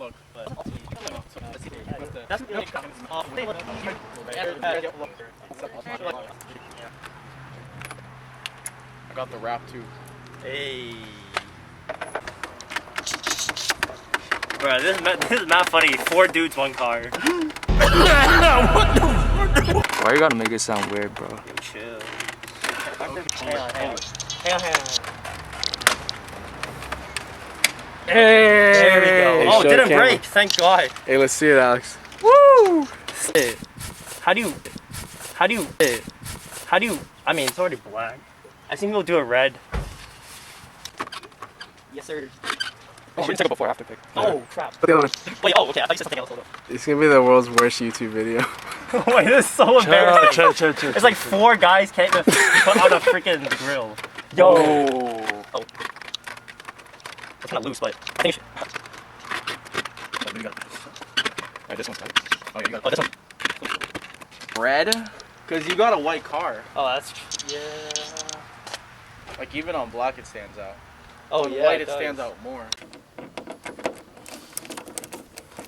look. I got the wrap too. Hey. Bro, this is not funny. 4 dudes, 1 car. Why you gotta make it sound weird, bro? Yo, chill. Hang on. Hey! There we go. Hey, Oh, show didn't the camera. break. Thank God. Hey, let's see it, Alex. Woo! How do you, I mean, it's already black. I think we'll do a red. Yes, sir. Oh, we can take a before after pic. Oh, crap. Put the other one. Wait, oh, okay. I thought you said something else. Hold up. It's gonna be the world's worst YouTube video. Wait, this is so embarrassing. Chill. It's like 4 guys can't even put on a freaking grill. Yo. Oh. It's kind of loose, but I think you should. Alright, this one's tight. Oh, yeah, you got Oh, this one. red? Because you got a white car. Oh, that's. Yeah. Like, even on black, it stands out. Oh, on yeah. white, it stands out more.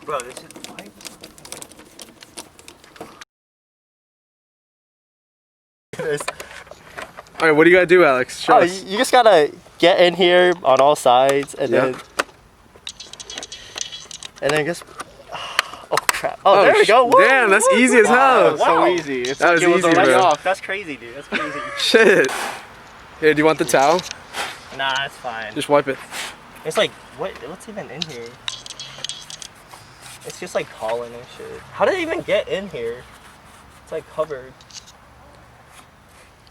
Bro, this is white. Alright, what do you gotta do, Alex? Show us. You just gotta get in here on all sides and then just oh crap. Oh, there we go. Woo, damn, that's easy as hell. Wow. So easy. It's That like was it was easy, already bro. off. That's crazy, dude. That's crazy. Shit. Here, do you want the towel? Nah, it's fine. Just wipe it. It's like what's even in here? It's just like pollen and shit. How did it even get in here? It's like covered.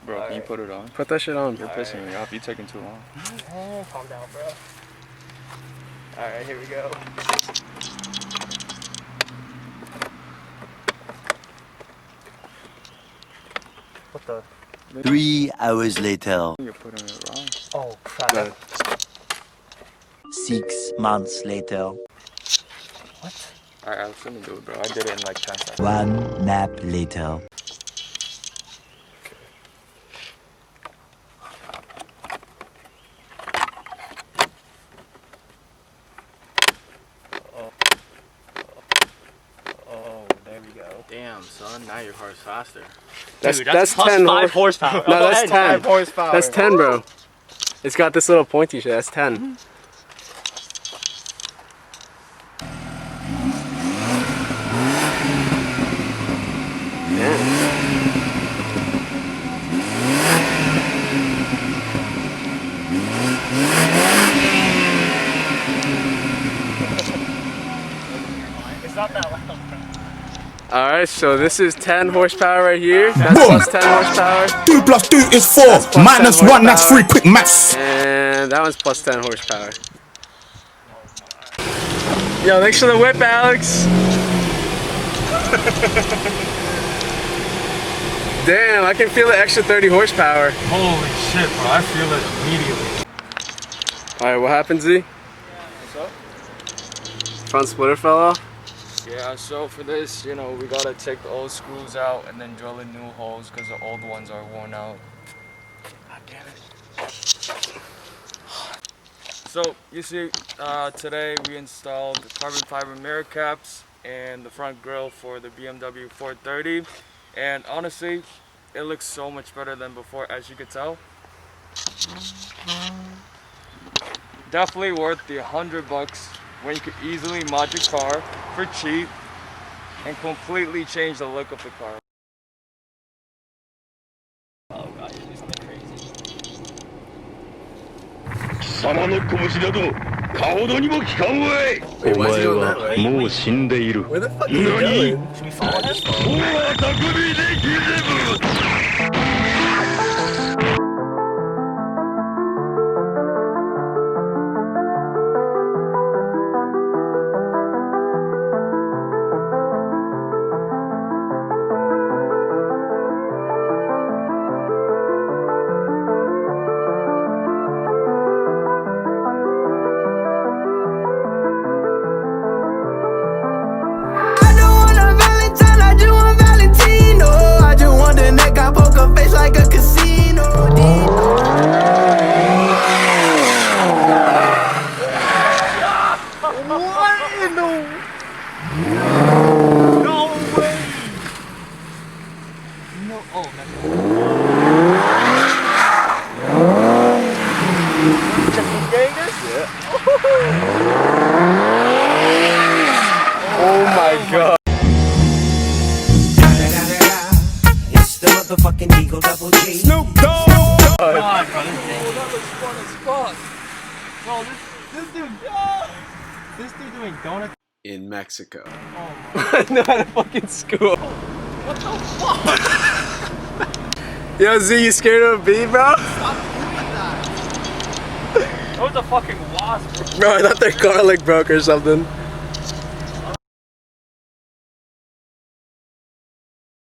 Bro, All can you right. put it on? Put that shit on. You're All pissing right. me off. You're taking too long. Calm down, bro. Alright, here we go. What the? 3 hours later. You're putting it wrong. Oh, crap. Got it. 6 months later. What? Alright, Alex, let me do it, bro. I did it in like 10 seconds. 1 nap later. Oh, there we go. Damn, son. Now your car's faster. That's Dude, that's plus 10 5 horsepower. No, that's 10. 5 horsepower. That's 10, bro. It's got this little pointy shit. That's 10. Yeah. It's not that loud, bro. Alright, so this is 10 horsepower right here. That's plus 10 horsepower. 2 plus 2 is 4. That's plus Minus 10 1, that's horsepower. 3. Quick maths. And that one's plus 10 horsepower. Yo, thanks for the whip, Alex. Damn, I can feel the extra 30 horsepower. Holy shit, bro. I feel it immediately. Alright, what happened, Z? What's up? Front splitter fell off? Yeah, so for this, you know, we gotta take the old screws out and then drill in new holes because the old ones are worn out. God damn it. So, you see, today we installed the carbon fiber mirror caps and the front grille for the BMW 430. And honestly, it looks so much better than before, as you could tell. Definitely worth the $100 when you could easily mod your car for cheap and completely change the look of the car. Oh god, you're doing something crazy. 貴様の拳などかほどにも効かんわい。 Wait, why is he going that way? もう死んでいる。 Where the fuck is he going? Should we follow him? もうあたくびできぜぶ。 I don't want a Valentine, I just want Valentino. I just want the neck, I poker face like a casino. What? What in the? No way. No. Oh, Oh my god. It's the motherfucking Eagle Double G. Snoop Dogg. Come on, bro. Bro, this dude doing donut. In Mexico. Oh Not at a fucking school. What the fuck? Yo, Z, you scared of a bee, bro? That was a fucking wasp, bro. Bro, I thought their garlic broke or something.